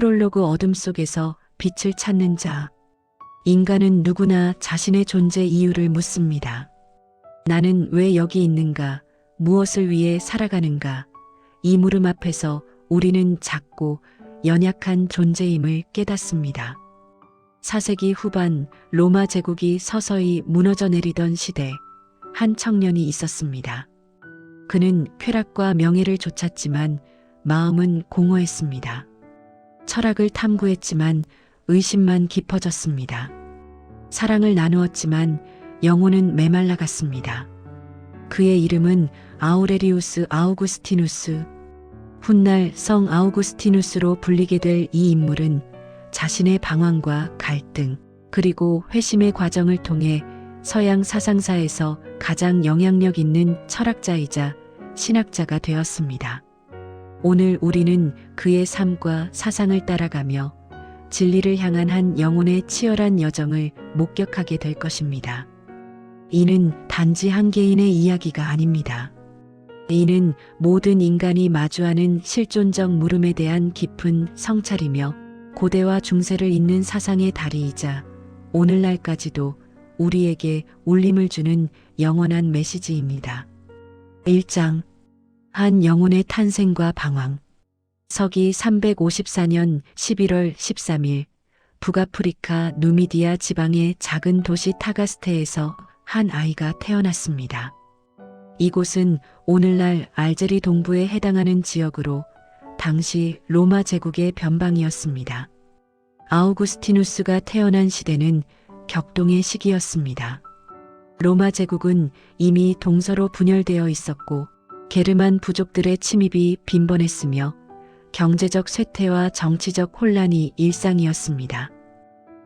프롤로그 어둠 속에서 빛을 찾는 자. 인간은 누구나 자신의 존재 이유를 묻습니다. 나는 왜 여기 있는가? 무엇을 위해 살아가는가? 이 물음 앞에서 우리는 작고 연약한 존재임을 깨닫습니다. 4세기 후반 로마 제국이 서서히 무너져 내리던 시대, 한 청년이 있었습니다. 그는 쾌락과 명예를 좇았지만 마음은 공허했습니다. 철학을 탐구했지만 의심만 깊어졌습니다. 사랑을 나누었지만 영혼은 메말라갔습니다. 그의 이름은 아우레리우스 아우구스티누스. 훗날 성 아우구스티누스로 불리게 될 이 인물은 자신의 방황과 갈등, 그리고 회심의 과정을 통해 서양 사상사에서 가장 영향력 있는 철학자이자 신학자가 되었습니다. 오늘 우리는 그의 삶과 사상을 따라가며 진리를 향한 한 영혼의 치열한 여정을 목격하게 될 것입니다. 이는 단지 한 개인의 이야기가 아닙니다. 이는 모든 인간이 마주하는 실존적 물음에 대한 깊은 성찰이며 고대와 중세를 잇는 사상의 다리이자 오늘날까지도 우리에게 울림을 주는 영원한 메시지입니다. 1장. 한 영혼의 탄생과 방황. 서기 354년 11월 13일 북아프리카 누미디아 지방의 작은 도시 타가스테에서 한 아이가 태어났습니다. 이곳은 오늘날 알제리 동부에 해당하는 지역으로 당시 로마 제국의 변방이었습니다. 아우구스티누스가 태어난 시대는 격동의 시기였습니다. 로마 제국은 이미 동서로 분열되어 있었고 게르만 부족들의 침입이 빈번했으며 경제적 쇠퇴와 정치적 혼란이 일상이었습니다.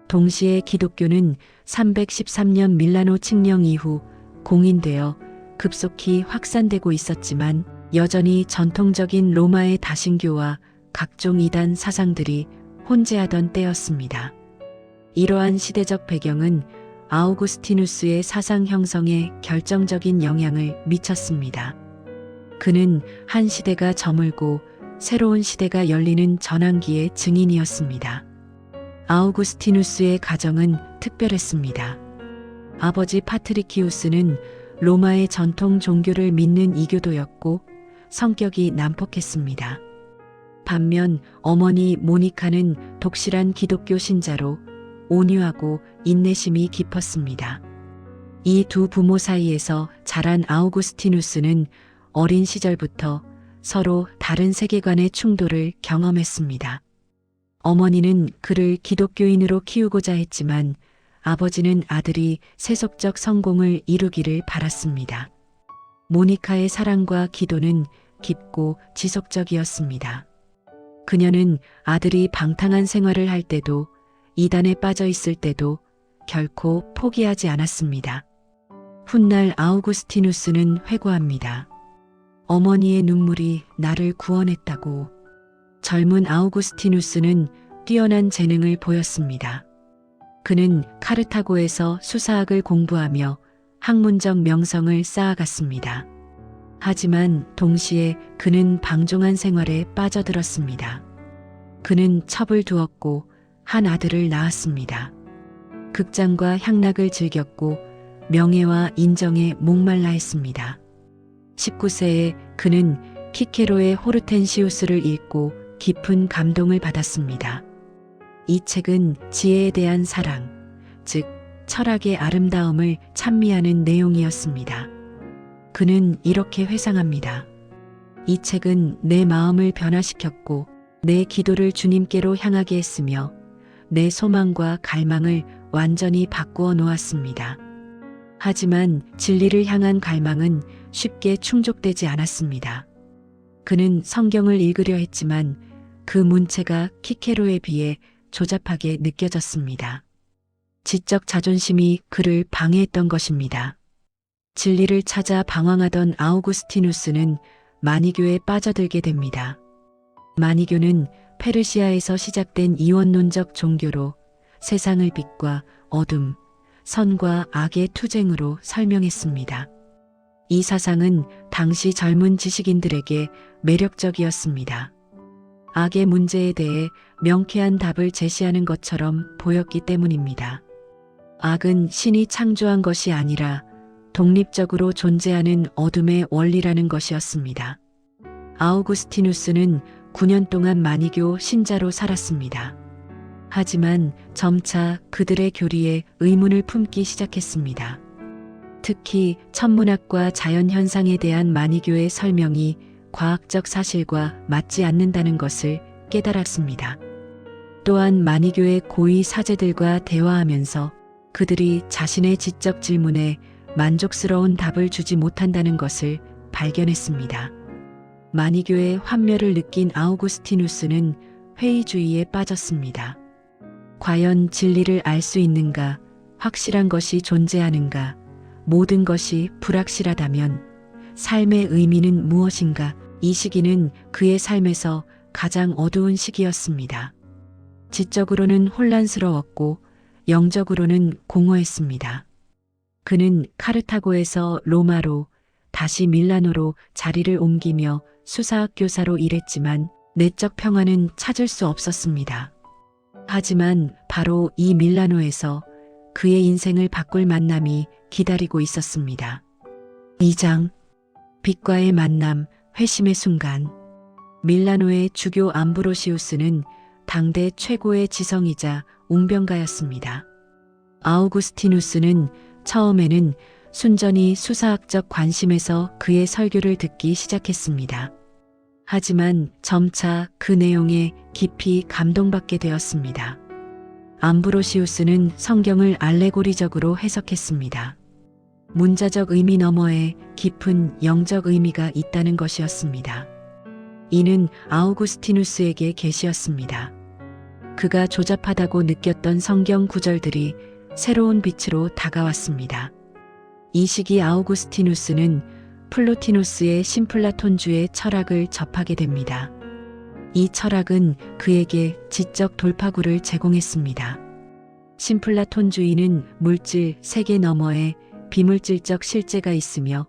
동시에 기독교는 313년 밀라노 칙령 이후 공인되어 급속히 확산되고 있었지만 여전히 전통적인 로마의 다신교와 각종 이단 사상들이 혼재하던 때였습니다. 이러한 시대적 배경은 아우구스티누스의 사상 형성에 결정적인 영향을 미쳤습니다. 그는 한 시대가 저물고 새로운 시대가 열리는 전환기의 증인이었습니다. 아우구스티누스의 가정은 특별했습니다. 아버지 파트리키우스는 로마의 전통 종교를 믿는 이교도였고 성격이 난폭했습니다. 반면 어머니 모니카는 독실한 기독교 신자로 온유하고 인내심이 깊었습니다. 이 두 부모 사이에서 자란 아우구스티누스는 어린 시절부터 서로 다른 세계관의 충돌을 경험했습니다. 어머니는 그를 기독교인으로 키우고자 했지만 아버지는 아들이 세속적 성공을 이루기를 바랐습니다. 모니카의 사랑과 기도는 깊고 지속적이었습니다. 그녀는 아들이 방탕한 생활을 할 때도 이단에 빠져 있을 때도 결코 포기하지 않았습니다. 훗날 아우구스티누스는 회고합니다. 어머니의 눈물이 나를 구원했다고. 젊은 아우구스티누스는 뛰어난 재능을 보였습니다. 그는 카르타고에서 수사학을 공부하며 학문적 명성을 쌓아갔습니다. 하지만 동시에 그는 방종한 생활에 빠져들었습니다. 그는 첩을 두었고 한 아들을 낳았습니다. 극장과 향락을 즐겼고 명예와 인정에 목말라 했습니다. 19세에 그는 키케로의 호르텐시우스를 읽고 깊은 감동을 받았습니다. 이 책은 지혜에 대한 사랑, 즉 철학의 아름다움을 찬미하는 내용이었습니다. 그는 이렇게 회상합니다. 이 책은 내 마음을 변화시켰고 내 기도를 주님께로 향하게 했으며 내 소망과 갈망을 완전히 바꾸어 놓았습니다. 하지만 진리를 향한 갈망은 쉽게 충족되지 않았습니다. 그는 성경을 읽으려 했지만 그 문체가 키케로에 비해 조잡하게 느껴졌습니다. 지적 자존심이 그를 방해했던 것입니다. 진리를 찾아 방황하던 아우구스티누스는 마니교에 빠져들게 됩니다. 마니교는 페르시아에서 시작된 이원론적 종교로 세상을 빛과 어둠, 선과 악의 투쟁으로 설명했습니다. 이 사상은 당시 젊은 지식인들에게 매력적이었습니다. 악의 문제에 대해 명쾌한 답을 제시하는 것처럼 보였기 때문입니다. 악은 신이 창조한 것이 아니라 독립적으로 존재하는 어둠의 원리라는 것이었습니다. 아우구스티누스는 9년 동안 마니교 신자로 살았습니다. 하지만 점차 그들의 교리에 의문을 품기 시작했습니다. 특히 천문학과 자연현상에 대한 마니교의 설명이 과학적 사실과 맞지 않는다는 것을 깨달았습니다. 또한 마니교의 고위 사제들과 대화하면서 그들이 자신의 지적 질문에 만족스러운 답을 주지 못한다는 것을 발견했습니다. 마니교의 환멸을 느낀 아우구스티누스는 회의주의에 빠졌습니다. 과연 진리를 알 수 있는가? 확실한 것이 존재하는가? 모든 것이 불확실하다면 삶의 의미는 무엇인가? 이 시기는 그의 삶에서 가장 어두운 시기였습니다. 지적으로는 혼란스러웠고 영적으로는 공허했습니다. 그는 카르타고에서 로마로 다시 밀라노로 자리를 옮기며 수사학 교사로 일했지만 내적 평화는 찾을 수 없었습니다. 하지만 바로 이 밀라노에서 그의 인생을 바꿀 만남이 기다리고 있었습니다. 2장 빛과의 만남, 회심의 순간. 밀라노의 주교 암브로시우스는 당대 최고의 지성이자 웅변가였습니다. 아우구스티누스는 처음에는 순전히 수사학적 관심에서 그의 설교를 듣기 시작했습니다. 하지만 점차 그 내용에 깊이 감동받게 되었습니다. 암브로시우스는 성경을 알레고리적으로 해석했습니다. 문자적 의미 너머에 깊은 영적 의미가 있다는 것이었습니다. 이는 아우구스티누스에게 계시였습니다. 그가 조잡하다고 느꼈던 성경 구절들이 새로운 빛으로 다가왔습니다. 이 시기 아우구스티누스는 플로티누스의 심플라톤주의 철학을 접하게 됩니다. 이 철학은 그에게 지적 돌파구를 제공했습니다. 심플라톤주의는 물질, 세계 너머에 비물질적 실제가 있으며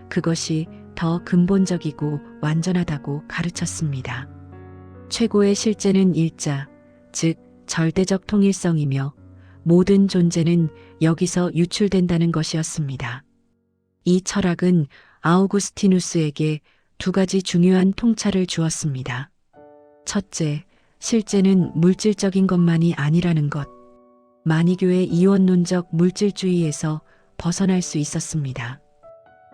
그것이 더 근본적이고 완전하다고 가르쳤습니다. 최고의 실제는 일자, 즉 절대적 통일성이며 모든 존재는 여기서 유출된다는 것이었습니다. 이 철학은 아우구스티누스에게 두 가지 중요한 통찰을 주었습니다. 첫째, 실제는 물질적인 것만이 아니라는 것. 마니교의 이원론적 물질주의에서 벗어날 수 있었습니다.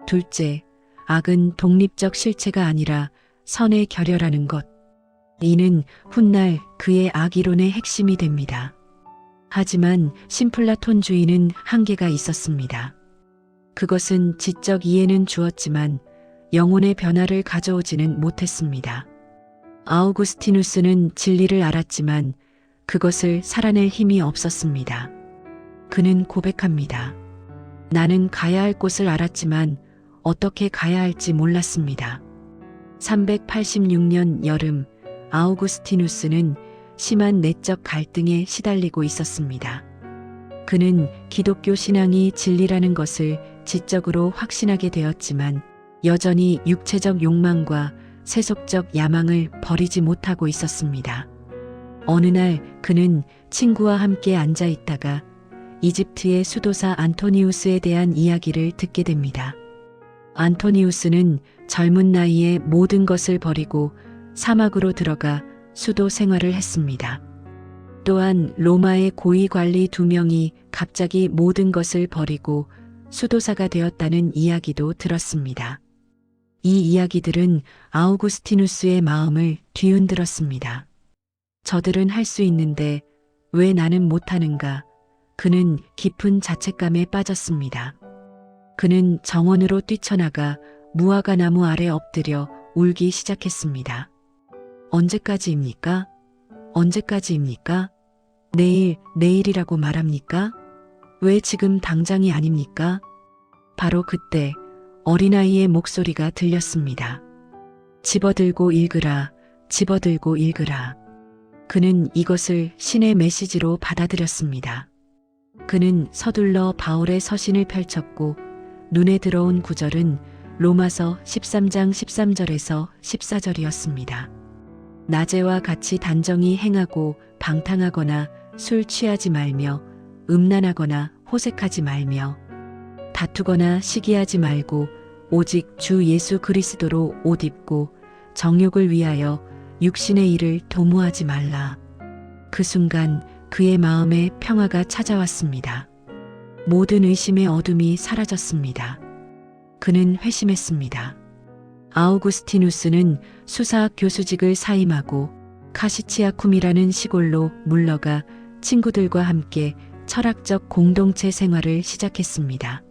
둘째, 악은 독립적 실체가 아니라 선의 결여라는 것. 이는 훗날 그의 악이론의 핵심이 됩니다. 하지만 심플라톤주의는 한계가 있었습니다. 그것은 지적 이해는 주었지만 영혼의 변화를 가져오지는 못했습니다. 아우구스티누스는 진리를 알았지만 그것을 살아낼 힘이 없었습니다. 그는 고백합니다. 나는 가야 할 곳을 알았지만 어떻게 가야 할지 몰랐습니다. 386년 여름, 아우구스티누스는 심한 내적 갈등에 시달리고 있었습니다. 그는 기독교 신앙이 진리라는 것을 지적으로 확신하게 되었지만 여전히 육체적 욕망과 세속적 야망을 버리지 못하고 있었습니다. 어느 날 그는 친구와 함께 앉아 있다가 이집트의 수도사 안토니우스에 대한 이야기를 듣게 됩니다. 안토니우스는 젊은 나이에 모든 것을 버리고 사막으로 들어가 수도 생활을 했습니다. 또한 로마의 고위 관리 2명이 갑자기 모든 것을 버리고 수도사가 되었다는 이야기도 들었습니다. 이 이야기들은 아우구스티누스의 마음을 뒤흔들었습니다. 저들은 할 수 있는데 왜 나는 못하는가? 그는 깊은 자책감에 빠졌습니다. 그는 정원으로 뛰쳐나가 무화과 나무 아래 엎드려 울기 시작했습니다. 언제까지입니까? 언제까지입니까? 내일이라고 말합니까? 왜 지금 당장이 아닙니까? 바로 그때 어린아이의 목소리가 들렸습니다. 집어들고 읽으라, 집어들고 읽으라. 그는 이것을 신의 메시지로 받아들였습니다. 그는 서둘러 바울의 서신을 펼쳤고 눈에 들어온 구절은 로마서 13장 13절에서 14절이었습니다. 낮에와 같이 단정히 행하고 방탕하거나 술 취하지 말며 음란하거나 호색하지 말며 다투거나 시기하지 말고 오직 주 예수 그리스도로 옷 입고 정욕을 위하여 육신의 일을 도모하지 말라. 그 순간 그의 마음에 평화가 찾아왔습니다. 모든 의심의 어둠이 사라졌습니다. 그는 회심했습니다. 아우구스티누스는 수사학 교수직을 사임하고 카시치아쿰이라는 시골로 물러가 친구들과 함께 철학적 공동체 생활을 시작했습니다.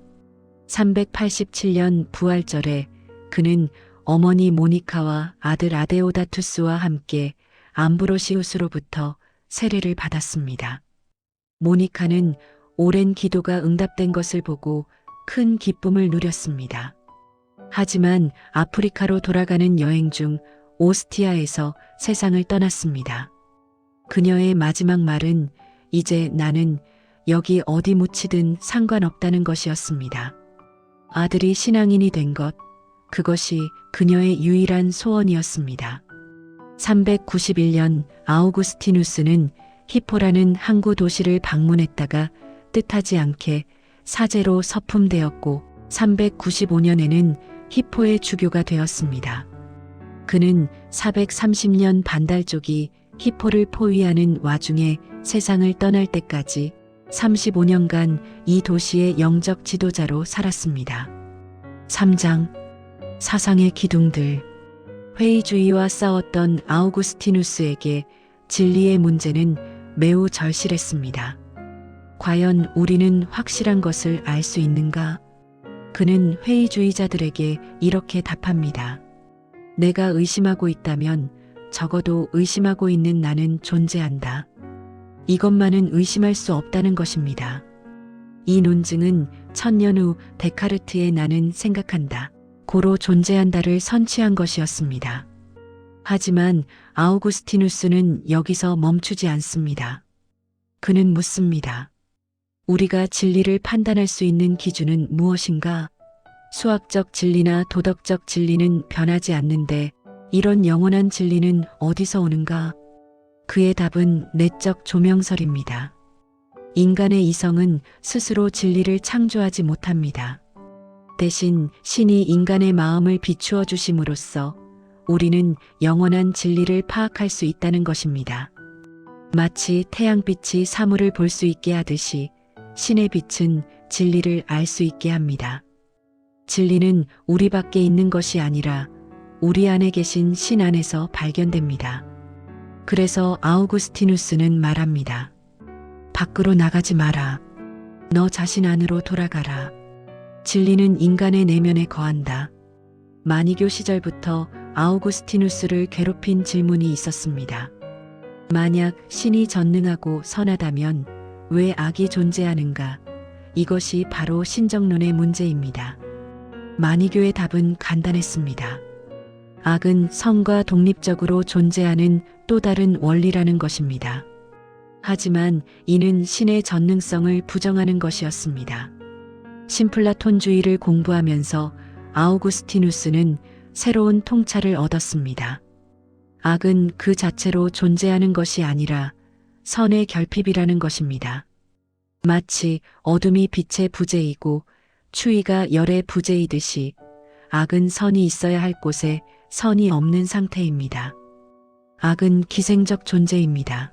387년 부활절에 그는 어머니 모니카와 아들 아데오다투스와 함께 암브로시우스로부터 세례를 받았습니다. 모니카는 오랜 기도가 응답된 것을 보고 큰 기쁨을 누렸습니다. 하지만 아프리카로 돌아가는 여행 중 오스티아에서 세상을 떠났습니다. 그녀의 마지막 말은 이제 나는 여기 어디 묻히든 상관없다는 것이었습니다. 아들이 신앙인이 된 것, 그것이 그녀의 유일한 소원이었습니다. 391년 아우구스티누스는 히포라는 항구 도시를 방문했다가 뜻하지 않게 사제로 서품되었고 395년에는 히포의 주교가 되었습니다. 그는 430년 반달족이 히포를 포위하는 와중에 세상을 떠날 때까지 35년간 이 도시의 영적 지도자로 살았습니다. 3장 사상의 기둥들. 회의주의와 싸웠던 아우구스티누스에게 진리의 문제는 매우 절실했습니다. 과연 우리는 확실한 것을 알 수 있는가? 그는 회의주의자들에게 이렇게 답합니다. 내가 의심하고 있다면 적어도 의심하고 있는 나는 존재한다. 이것만은 의심할 수 없다는 것입니다. 이 논증은 1000년 후 데카르트의 나는 생각한다. 고로 존재한다를 선취한 것이었습니다. 하지만 아우구스티누스는 여기서 멈추지 않습니다. 그는 묻습니다. 우리가 진리를 판단할 수 있는 기준은 무엇인가? 수학적 진리나 도덕적 진리는 변하지 않는데 이런 영원한 진리는 어디서 오는가? 그의 답은 내적 조명설입니다. 인간의 이성은 스스로 진리를 창조하지 못합니다. 대신 신이 인간의 마음을 비추어 주심으로써 우리는 영원한 진리를 파악할 수 있다는 것입니다. 마치 태양빛이 사물을 볼 수 있게 하듯이 신의 빛은 진리를 알 수 있게 합니다. 진리는 우리 밖에 있는 것이 아니라 우리 안에 계신 신 안에서 발견됩니다. 그래서 아우구스티누스는 말합니다. 밖으로 나가지 마라. 너 자신 안으로 돌아가라. 진리는 인간의 내면에 거한다. 마니교 시절부터 아우구스티누스를 괴롭힌 질문이 있었습니다. 만약 신이 전능하고 선하다면 왜 악이 존재하는가? 이것이 바로 신정론의 문제입니다. 마니교의 답은 간단했습니다. 악은 성과 독립적으로 존재하는 또 다른 원리라는 것입니다. 하지만 이는 신의 전능성을 부정하는 것이었습니다. 신플라톤주의를 공부하면서 아우구스티누스는 새로운 통찰을 얻었습니다. 악은 그 자체로 존재하는 것이 아니라 선의 결핍이라는 것입니다. 마치 어둠이 빛의 부재이고 추위가 열의 부재이듯이 악은 선이 있어야 할 곳에 선이 없는 상태입니다. 악은 기생적 존재입니다.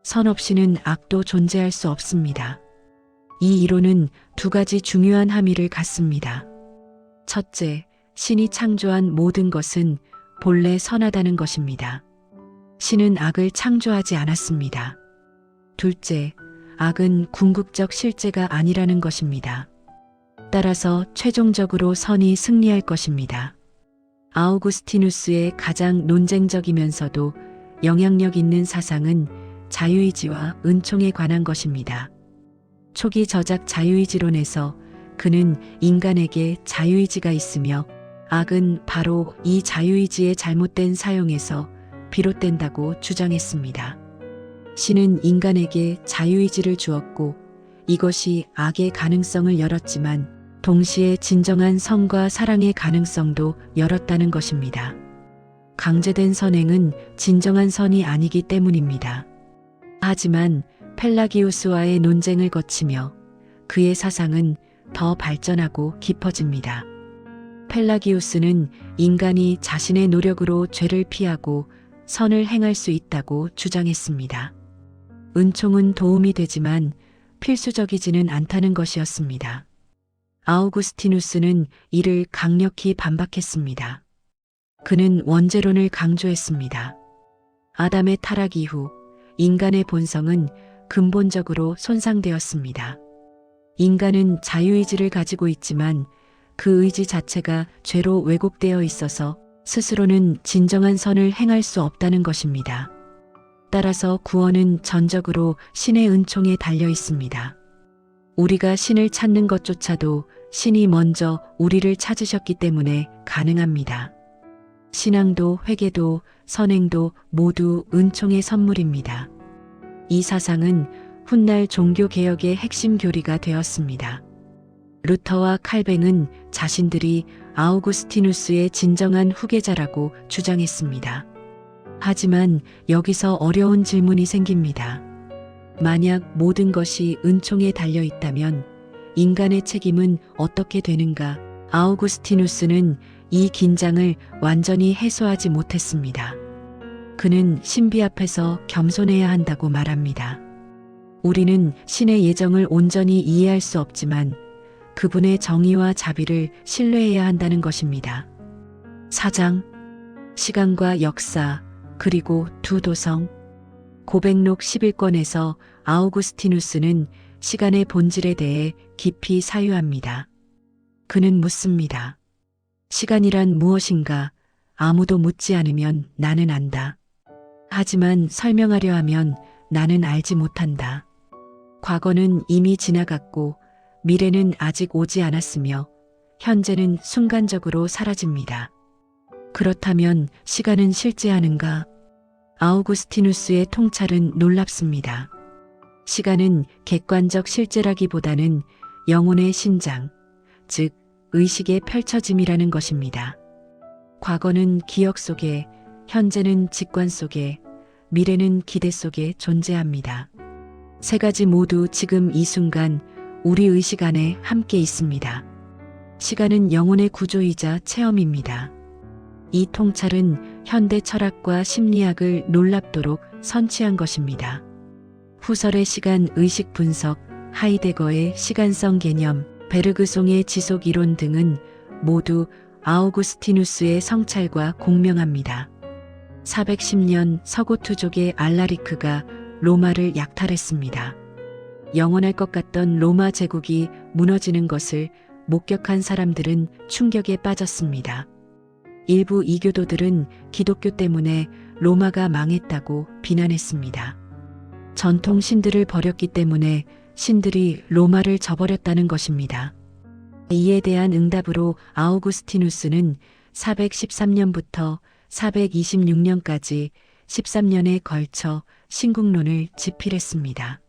선 없이는 악도 존재할 수 없습니다. 이 이론은 두 가지 중요한 함의를 갖습니다. 첫째, 신이 창조한 모든 것은 본래 선하다는 것입니다. 신은 악을 창조하지 않았습니다. 둘째, 악은 궁극적 실제가 아니라는 것입니다. 따라서 최종적으로 선이 승리할 것입니다. 아우구스티누스의 가장 논쟁적이면서도 영향력 있는 사상은 자유의지와 은총에 관한 것입니다. 초기 저작 자유의지론에서 그는 인간에게 자유의지가 있으며 악은 바로 이 자유의지의 잘못된 사용에서 비롯된다고 주장했습니다. 신은 인간에게 자유의지를 주었고 이것이 악의 가능성을 열었지만 동시에 진정한 선과 사랑의 가능성도 열었다는 것입니다. 강제된 선행은 진정한 선이 아니기 때문입니다. 하지만 펠라기우스와의 논쟁을 거치며 그의 사상은 더 발전하고 깊어집니다. 펠라기우스는 인간이 자신의 노력으로 죄를 피하고 선을 행할 수 있다고 주장했습니다. 은총은 도움이 되지만 필수적이지는 않다는 것이었습니다. 아우구스티누스는 이를 강력히 반박했습니다. 그는 원죄론을 강조했습니다. 아담의 타락 이후 인간의 본성은 근본적으로 손상되었습니다. 인간은 자유의지를 가지고 있지만 그 의지 자체가 죄로 왜곡되어 있어서 스스로는 진정한 선을 행할 수 없다는 것입니다. 따라서 구원은 전적으로 신의 은총에 달려 있습니다. 우리가 신을 찾는 것조차도 신이 먼저 우리를 찾으셨기 때문에 가능합니다. 신앙도 회개도 선행도 모두 은총의 선물입니다. 이 사상은 훗날 종교개혁의 핵심 교리가 되었습니다. 루터와 칼뱅은 자신들이 아우구스티누스의 진정한 후계자라고 주장했습니다. 하지만 여기서 어려운 질문이 생깁니다. 만약 모든 것이 은총에 달려 있다면 인간의 책임은 어떻게 되는가? 아우구스티누스는 이 긴장을 완전히 해소하지 못했습니다. 그는 신비 앞에서 겸손해야 한다고 말합니다. 우리는 신의 예정을 온전히 이해할 수 없지만 그분의 정의와 자비를 신뢰해야 한다는 것입니다. 사장, 시간과 역사, 그리고 두 도성. 고백록 11권에서 아우구스티누스는 시간의 본질에 대해 깊이 사유합니다. 그는 묻습니다. 시간이란 무엇인가? 아무도 묻지 않으면 나는 안다. 하지만 설명하려 하면 나는 알지 못한다. 과거는 이미 지나갔고 미래는 아직 오지 않았으며 현재는 순간적으로 사라집니다. 그렇다면 시간은 실제하는가? 아우구스티누스의 통찰은 놀랍습니다. 시간은 객관적 실제라기보다는 영혼의 신장, 즉 의식의 펼쳐짐이라는 것입니다. 과거는 기억 속에, 현재는 직관 속에, 미래는 기대 속에 존재합니다. 세 가지 모두 지금 이 순간 우리 의식 안에 함께 있습니다. 시간은 영혼의 구조이자 체험입니다. 이 통찰은 현대 철학과 심리학을 놀랍도록 선취한 것입니다. 후설의 시간 의식 분석, 하이데거의 시간성 개념, 베르그송의 지속 이론 등은 모두 아우구스티누스의 성찰과 공명합니다. 410년 서고투족의 알라리크가 로마를 약탈했습니다. 영원할 것 같던 로마 제국이 무너지는 것을 목격한 사람들은 충격에 빠졌습니다. 일부 이교도들은 기독교 때문에 로마가 망했다고 비난했습니다. 전통 신들을 버렸기 때문에 신들이 로마를 저버렸다는 것입니다. 이에 대한 응답으로 아우구스티누스는 413년부터 426년까지 13년에 걸쳐 신국론을 집필했습니다.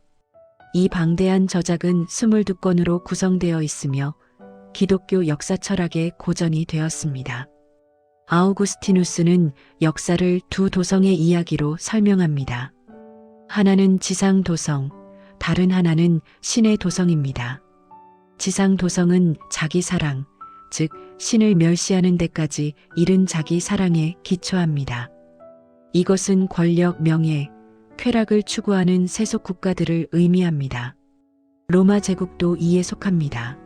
이 방대한 저작은 22권으로 구성되어 있으며 기독교 역사 철학의 고전이 되었습니다. 아우구스티누스는 역사를 두 도성의 이야기로 설명합니다. 하나는 지상 도성, 다른 하나는 신의 도성입니다. 지상 도성은 자기 사랑, 즉 신을 멸시하는 데까지 이른 자기 사랑에 기초합니다. 이것은 권력, 명예, 쾌락을 추구하는 세속 국가들을 의미합니다. 로마 제국도 이에 속합니다.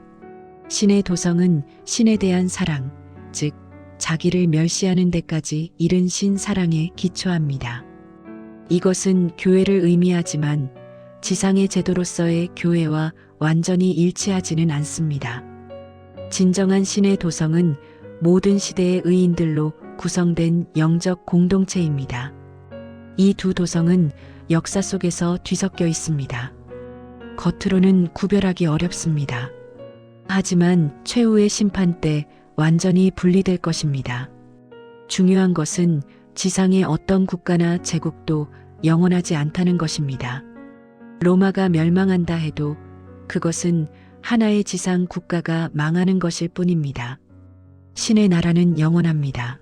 신의 도성은 신에 대한 사랑, 즉 자기를 멸시하는 데까지 이른 신 사랑에 기초합니다. 이것은 교회를 의미하지만 지상의 제도로서의 교회와 완전히 일치하지는 않습니다. 진정한 신의 도성은 모든 시대의 의인들로 구성된 영적 공동체입니다. 이 두 도성은 역사 속에서 뒤섞여 있습니다. 겉으로는 구별하기 어렵습니다. 하지만 최후의 심판 때 완전히 분리될 것입니다. 중요한 것은 지상의 어떤 국가나 제국도 영원하지 않다는 것입니다. 로마가 멸망한다 해도 그것은 하나의 지상 국가가 망하는 것일 뿐입니다. 신의 나라는 영원합니다.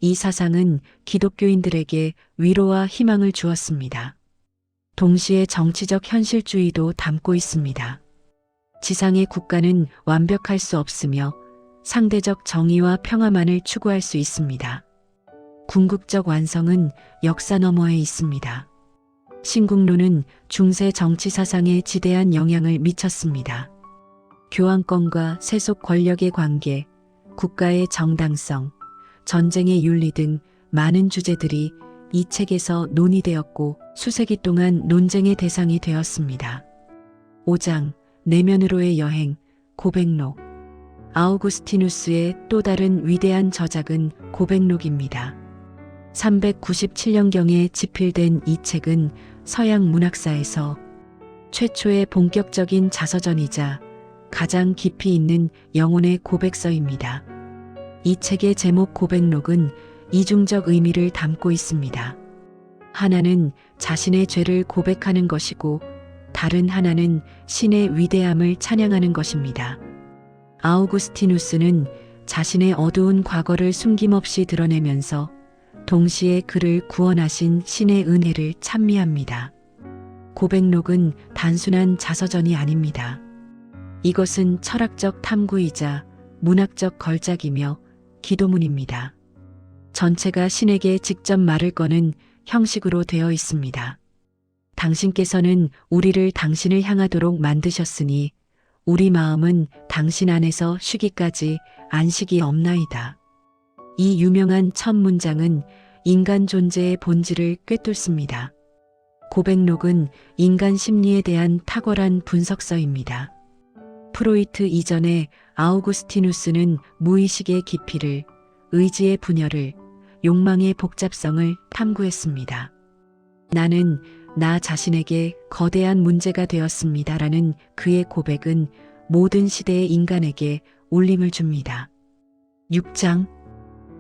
이 사상은 기독교인들에게 위로와 희망을 주었습니다. 동시에 정치적 현실주의도 담고 있습니다. 지상의 국가는 완벽할 수 없으며 상대적 정의와 평화만을 추구할 수 있습니다. 궁극적 완성은 역사 너머에 있습니다. 신국론은 중세 정치 사상에 지대한 영향을 미쳤습니다. 교황권과 세속 권력의 관계, 국가의 정당성, 전쟁의 윤리 등 많은 주제들이 이 책에서 논의되었고 수세기 동안 논쟁의 대상이 되었습니다. 5장 내면으로의 여행, 고백록. 아우구스티누스의 또 다른 위대한 저작은 고백록입니다. 397년경에 집필된 이 책은 서양 문학사에서 최초의 본격적인 자서전이자 가장 깊이 있는 영혼의 고백서입니다. 이 책의 제목 고백록은 이중적 의미를 담고 있습니다. 하나는 자신의 죄를 고백하는 것이고 다른 하나는 신의 위대함을 찬양하는 것입니다. 아우구스티누스는 자신의 어두운 과거를 숨김없이 드러내면서 동시에 그를 구원하신 신의 은혜를 찬미합니다. 고백록은 단순한 자서전이 아닙니다. 이것은 철학적 탐구이자 문학적 걸작이며 기도문입니다. 전체가 신에게 직접 말을 거는 형식으로 되어 있습니다. 당신께서는 우리를 당신을 향하도록 만드셨으니 우리 마음은 당신 안에서 쉬기까지 안식이 없나이다. 이 유명한 첫 문장은 인간 존재의 본질을 꿰뚫습니다. 고백록은 인간 심리에 대한 탁월한 분석서입니다. 프로이트 이전에 아우구스티누스는 무의식의 깊이를, 의지의 분열을, 욕망의 복잡성을 탐구했습니다. 나는 나 자신에게 거대한 문제가 되었습니다라는 그의 고백은 모든 시대의 인간에게 울림을 줍니다. 6장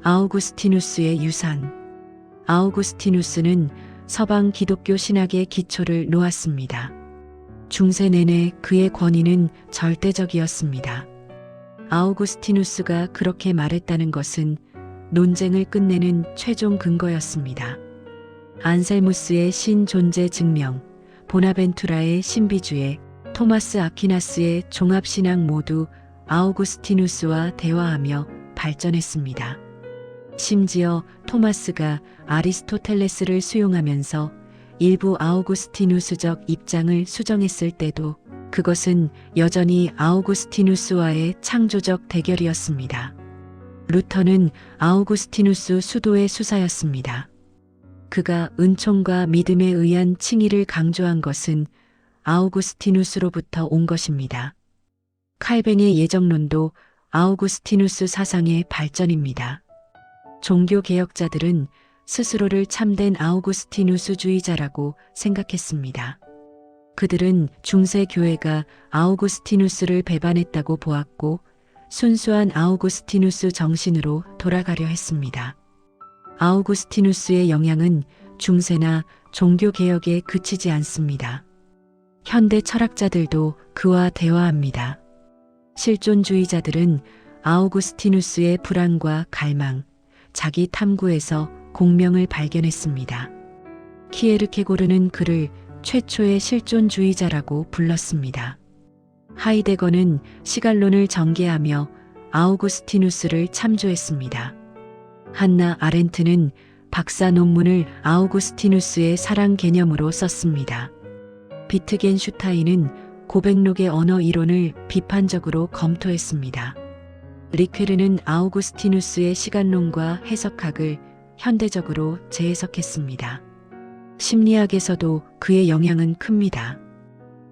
아우구스티누스의 유산. 아우구스티누스는 서방 기독교 신학의 기초를 놓았습니다. 중세 내내 그의 권위는 절대적이었습니다. 아우구스티누스가 그렇게 말했다는 것은 논쟁을 끝내는 최종 근거였습니다. 안셀무스의 신존재 증명, 보나벤투라의 신비주의, 토마스 아퀴나스의 종합신앙 모두 아우구스티누스와 대화하며 발전했습니다. 심지어 토마스가 아리스토텔레스를 수용하면서 일부 아우구스티누스적 입장을 수정했을 때도 그것은 여전히 아우구스티누스와의 창조적 대결이었습니다. 루터는 아우구스티누스 수도의 수사였습니다. 그가 은총과 믿음에 의한 칭의를 강조한 것은 아우구스티누스로부터 온 것입니다. 칼뱅의 예정론도 아우구스티누스 사상의 발전입니다. 종교개혁자들은 스스로를 참된 아우구스티누스주의자라고 생각했습니다. 그들은 중세 교회가 아우구스티누스를 배반했다고 보았고 순수한 아우구스티누스 정신으로 돌아가려 했습니다. 아우구스티누스의 영향은 중세나 종교개혁에 그치지 않습니다. 현대 철학자들도 그와 대화합니다. 실존주의자들은 아우구스티누스의 불안과 갈망, 자기 탐구에서 공명을 발견했습니다. 키에르케고르는 그를 최초의 실존주의자라고 불렀습니다. 하이데거는 시갈론을 전개하며 아우구스티누스를 참조했습니다. 한나 아렌트는 박사 논문을 아우구스티누스의 사랑 개념으로 썼습니다. 비트겐슈타인은 고백록의 언어 이론을 비판적으로 검토했습니다. 리퀘르는 아우구스티누스의 시간론과 해석학을 현대적으로 재해석했습니다. 심리학에서도 그의 영향은 큽니다.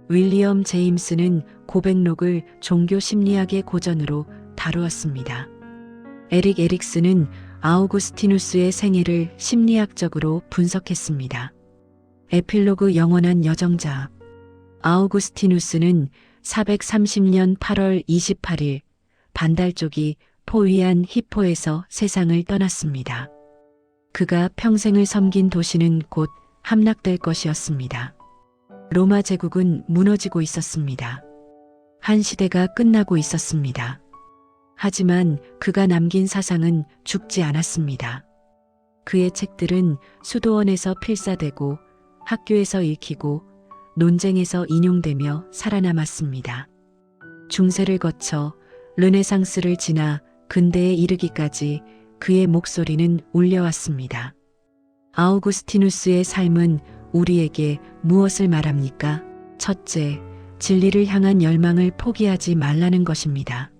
윌리엄 제임스는 고백록을 종교 심리학의 고전으로 다루었습니다. 에릭 에릭스는 아우구스티누스의 생애를 심리학적으로 분석했습니다. 에필로그 영원한 여정자. 아우구스티누스는 430년 8월 28일 반달쪽이 포위한 히포에서 세상을 떠났습니다. 그가 평생을 섬긴 도시는 곧 함락될 것이었습니다. 로마 제국은 무너지고 있었습니다. 한 시대가 끝나고 있었습니다. 하지만 그가 남긴 사상은 죽지 않았습니다. 그의 책들은 수도원에서 필사되고 학교에서 읽히고 논쟁에서 인용되며 살아남았습니다. 중세를 거쳐 르네상스를 지나 근대에 이르기까지 그의 목소리는 울려왔습니다. 아우구스티누스의 삶은 우리에게 무엇을 말합니까? 첫째, 진리를 향한 열망을 포기하지 말라는 것입니다.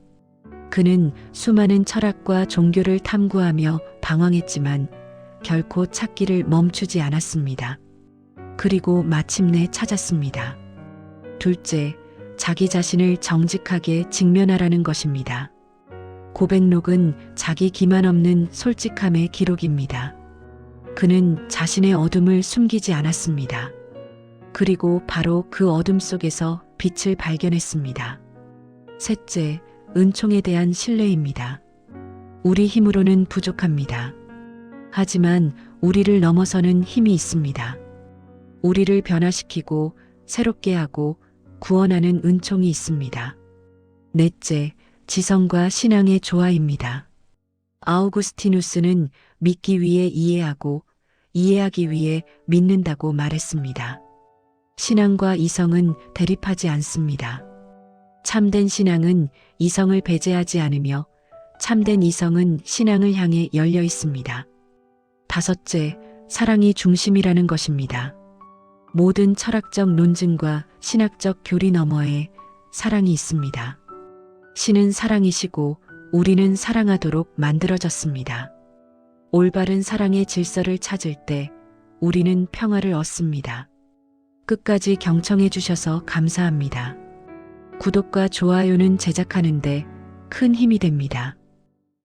그는 수많은 철학과 종교를 탐구하며 방황했지만 결코 찾기를 멈추지 않았습니다. 그리고 마침내 찾았습니다. 둘째, 자기 자신을 정직하게 직면하라는 것입니다. 고백록은 자기 기만 없는 솔직함의 기록입니다. 그는 자신의 어둠을 숨기지 않았습니다. 그리고 바로 그 어둠 속에서 빛을 발견했습니다. 셋째, 은총에 대한 신뢰입니다. 우리 힘으로는 부족합니다. 하지만 우리를 넘어서는 힘이 있습니다. 우리를 변화시키고 새롭게 하고 구원하는 은총이 있습니다. 넷째, 지성과 신앙의 조화입니다. 아우구스티누스는 믿기 위해 이해하고 이해하기 위해 믿는다고 말했습니다. 신앙과 이성은 대립하지 않습니다. 참된 신앙은 이성을 배제하지 않으며 참된 이성은 신앙을 향해 열려 있습니다. 다섯째, 사랑이 중심이라는 것입니다. 모든 철학적 논증과 신학적 교리 너머에 사랑이 있습니다. 신은 사랑이시고 우리는 사랑하도록 만들어졌습니다. 올바른 사랑의 질서를 찾을 때 우리는 평화를 얻습니다. 끝까지 경청해 주셔서 감사합니다. 구독과 좋아요는 제작하는데 큰 힘이 됩니다.